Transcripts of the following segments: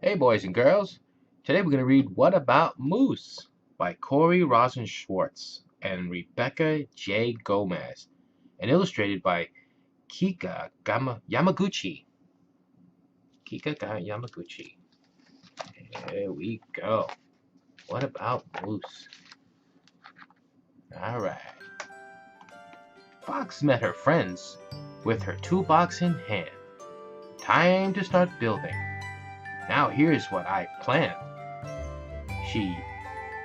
Hey, boys and girls. Today we're going to read What About Moose by Corey Rosen Schwartz and Rebecca J. Gomez and illustrated by Yamaguchi. Yamaguchi. Here we go. What about Moose? Alright. Fox met her friends with her toolbox in hand. Time to start building. Now here's what I planned. She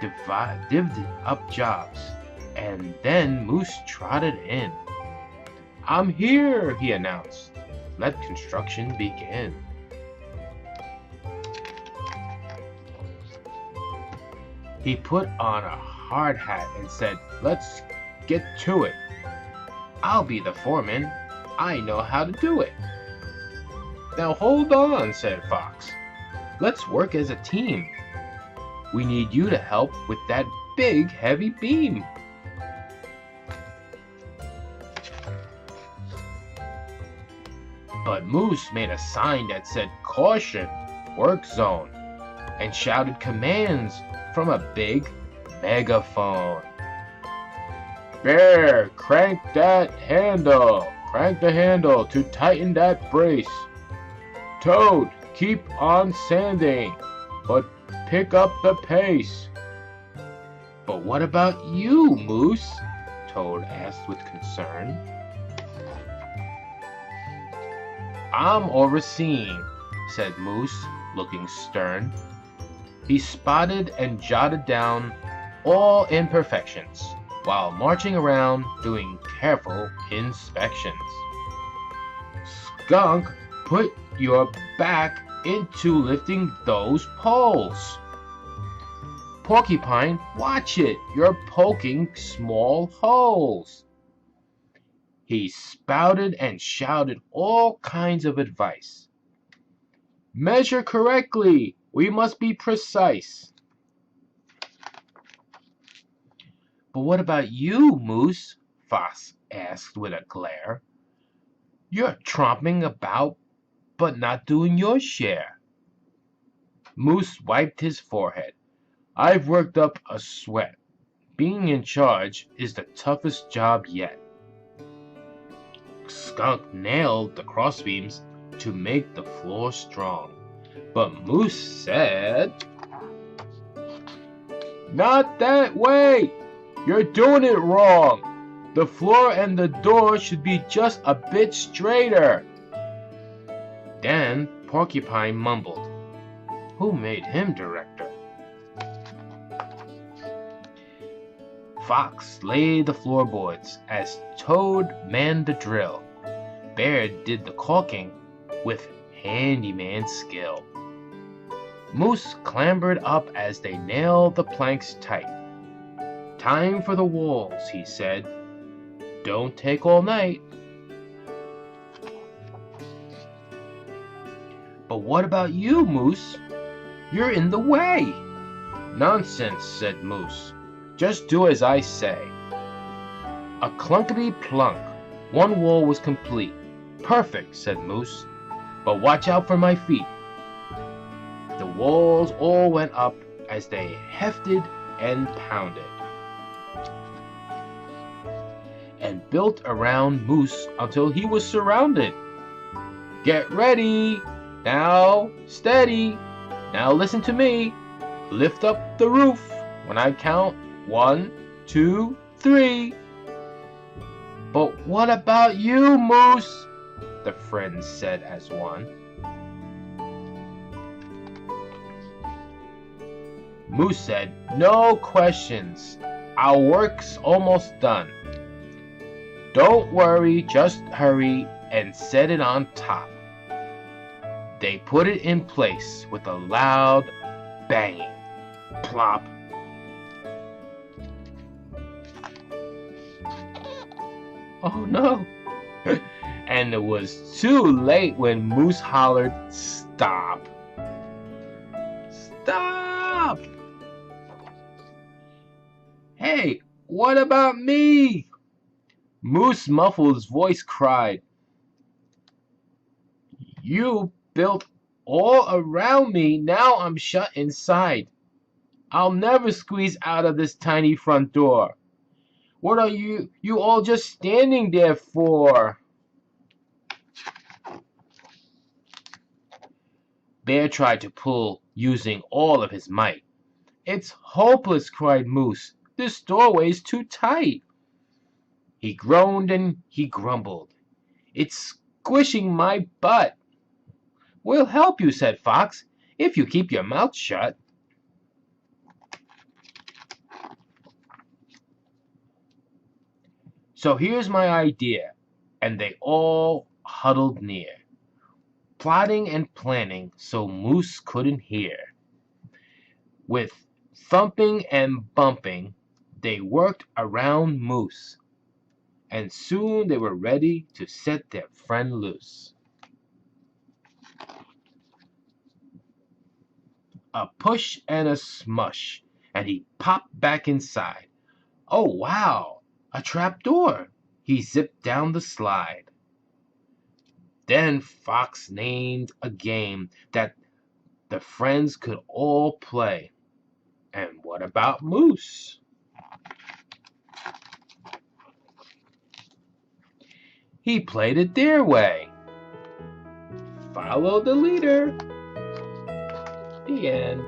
divvied up jobs, and then Moose trotted in. "I'm here," he announced. "Let construction begin." He put on a hard hat and said, "Let's get to it. I'll be the foreman. I know how to do it." "Now hold on," said Fox. "Let's work as a team. We need you to help with that big, heavy beam." But Moose made a sign that said "Caution, Work Zone," and shouted commands from a big megaphone. "Bear, crank that handle. Crank the handle to tighten that brace. Toad, keep on sanding, but pick up the pace." "But what about you, Moose?" Toad asked with concern. "I'm overseeing," said Moose, looking stern. He spotted and jotted down all imperfections while marching around doing careful inspections. "Skunk, put your back into lifting those poles. Porcupine, watch it, you're poking small holes." He spouted and shouted all kinds of advice. "Measure correctly, we must be precise." "But what about you, Moose?" Fox asked with a glare. "You're tromping about, but not doing your share." Moose wiped his forehead. "I've worked up a sweat. Being in charge is the toughest job yet." Skunk nailed the crossbeams to make the floor strong. But Moose said, "Not that way! You're doing it wrong. The floor and the door should be just a bit straighter." Then Porcupine mumbled, "Who made him director?" Fox laid the floorboards as Toad manned the drill. Bear did the caulking with handyman skill. Moose clambered up as they nailed the planks tight. "Time for the walls," he said. "Don't take all night." "But what about you, Moose? You're in the way." "Nonsense," said Moose. "Just do as I say." A clunkety-plunk. One wall was complete. "Perfect," said Moose. "But watch out for my feet." The walls all went up as they hefted and pounded and built around Moose until he was surrounded. "Get ready! Now, steady! Now listen to me! Lift up the roof when I count 1, 2, 3. "But what about you, Moose?" the friends said as one. Moose said, "No questions. Our work's almost done. Don't worry, just hurry and set it on top." They put it in place with a loud banging. Plop. Oh no! And it was too late when Moose hollered, "Stop! Stop! Hey, what about me?" Moose muffled his voice cried, "You built all around me. Now I'm shut inside. I'll never squeeze out of this tiny front door. What are you all just standing there for? Bear tried to pull, using all of his might. It's hopeless, cried Moose. This doorway's too tight. He groaned and he grumbled. It's squishing my butt. We'll help you, said Fox, if you keep your mouth shut. So here's my idea, and they all huddled near, plotting and planning so Moose couldn't hear. With thumping and bumping, they worked around Moose, and soon they were ready to set their friend loose. A push and a smush, and he popped back inside. Oh, wow, a trap door. He zipped down the slide. Then Fox named a game that the friends could all play. And what about Moose? He played it their way. Follow the leader. The end.